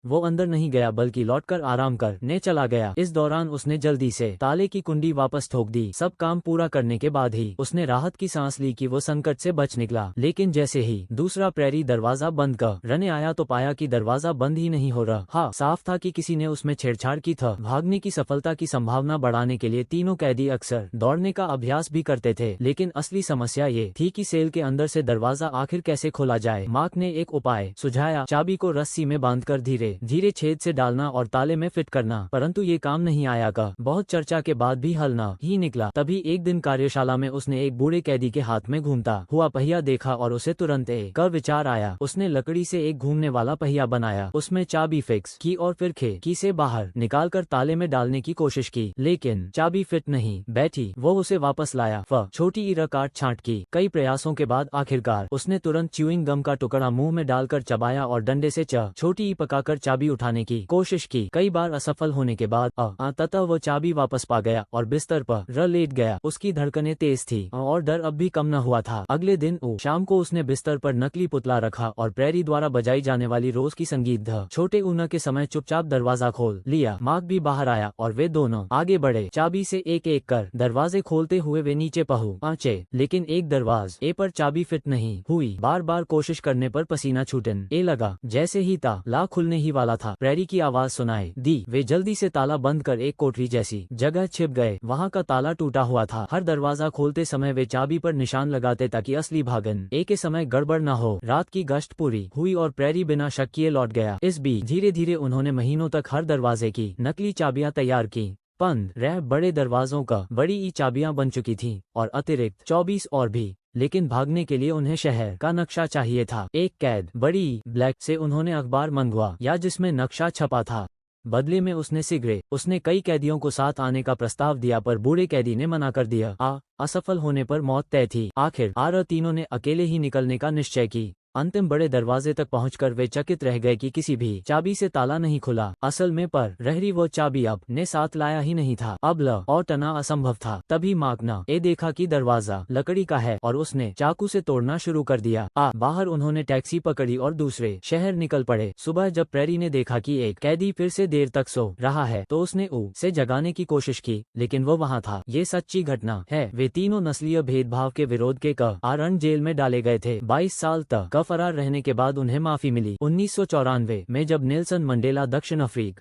वो अंदर नहीं गया बल्कि लौटकर आराम करने चला गया। इस दौरान उसने जल्दी से ताले की कुंडी वापस ठोक दी। सब काम पूरा करने के बाद ही उसने राहत की सांस ली कि वो संकट से बच निकला। लेकिन जैसे ही दूसरा प्रहरी दरवाजा बंद करने आया तो पाया कि दरवाजा बंद ही नहीं हो रहा। साफ था कि किसी ने उसमें छेड़छाड़ की था। भागने की सफलता की संभावना बढ़ाने के लिए तीनों कैदी अक्सर दौड़ने का अभ्यास भी करते थे, लेकिन असली समस्या ये थी कि सेल के अंदर से दरवाजा आखिर कैसे खोला जाए। मार्क ने एक उपाय सुझाया, चाबी को रस्सी में बांधकर धीरे धीरे छेद से डालना और ताले में फिट करना, परंतु ये काम नहीं आया। बहुत चर्चा के बाद भी हल न ही निकला। तभी एक दिन कार्यशाला में उसने एक बूढ़े कैदी के हाथ में घूमता हुआ पहिया देखा और उसे तुरंत एक विचार आया। उसने लकड़ी से एक घूमने वाला पहिया बनाया, उसमें चाबी फिक्स की और फिर खिड़की से बाहर निकालकर ताले में डालने की कोशिश की, लेकिन चाबी फिट नहीं बैठी। वो उसे वापस लाया, छोटी ईरा काट छांट की। कई प्रयासों के बाद आखिरकार उसने तुरंत च्यूइंग गम का टुकड़ा मुंह में डालकर चबाया और डंडे से छोटी ई पकाकर चाबी उठाने की कोशिश की। कई बार असफल होने के बाद अंततः वो चाबी वापस पा गया और बिस्तर पर लेट गया। उसकी धड़कनें तेज थी और डर अब भी कम न हुआ था। अगले दिन शाम को उसने बिस्तर पर नकली पुतला रखा और प्रेरी द्वारा बजाई जाने वाली रोज की संगीत छोटे ऊना के समय चुपचाप दरवाजा खोल लिया। मार्क भी बाहर आया और वे दोनों आगे बढ़े। चाबी से एक एक कर दरवाजे खोलते हुए वे नीचे पहुंचे, लेकिन एक दरवाजे पर चाबी फिट नहीं हुई। बार बार कोशिश करने पर पसीना छूटने लगा। जैसे ही ताला खुलने ही वाला था, प्रेरी की आवाज सुनाई दी। वे जल्दी से ताला बंद कर एक कोठरी जैसी जगह छिप गए। वहाँ का ताला टूटा हुआ था। हर दरवाजा खोलते समय वे चाबी पर निशान लगाते ताकि असली भागने के समय गड़बड़ न हो। रात की गश्त पूरी हुई और प्रेरी बिना शक किए लौट गया। इस बीच धीरे धीरे उन्होंने महीनों तक हर दरवाजे की नकली चाबियां तैयार की। 15 बड़े दरवाजों का बड़ी ई चाबियां बन चुकी थीं और अतिरिक्त 24 और भी। लेकिन भागने के लिए उन्हें शहर का नक्शा चाहिए था। एक कैद बड़ी ब्लैक से उन्होंने अखबार मंगवा जिसमें नक्शा छपा था। बदले में उसने सिगरेट। उसने कई कैदियों को साथ आने का प्रस्ताव दिया पर बूढ़े कैदी ने मना कर दिया। असफल होने पर मौत तय थी। आखिर तीनों ने अकेले ही निकलने का निश्चय की। अंतिम बड़े दरवाजे तक पहुंचकर वे चकित रह गए कि किसी भी चाबी से ताला नहीं खुला। असल में पर रहरी वो चाबी अब ने साथ लाया ही नहीं था। अब और टना असंभव था। तभी मार्क ने देखा कि दरवाजा लकड़ी का है और उसने चाकू से तोड़ना शुरू कर दिया। बाहर उन्होंने टैक्सी पकड़ी और दूसरे शहर निकल पड़े। सुबह जब प्रेरी ने देखा कि एक कैदी फिर से देर तक सो रहा है तो उसने उसे जगाने की कोशिश की, लेकिन वो वहाँ था। ये सच्ची घटना है। वे तीनों नस्लीय भेदभाव के विरोध के कारण जेल में डाले गए थे। 22 साल तक फरार रहने के बाद उन्हें माफी मिली। 1994 में जब नेल्सन मंडेला दक्षिण अफ्रीका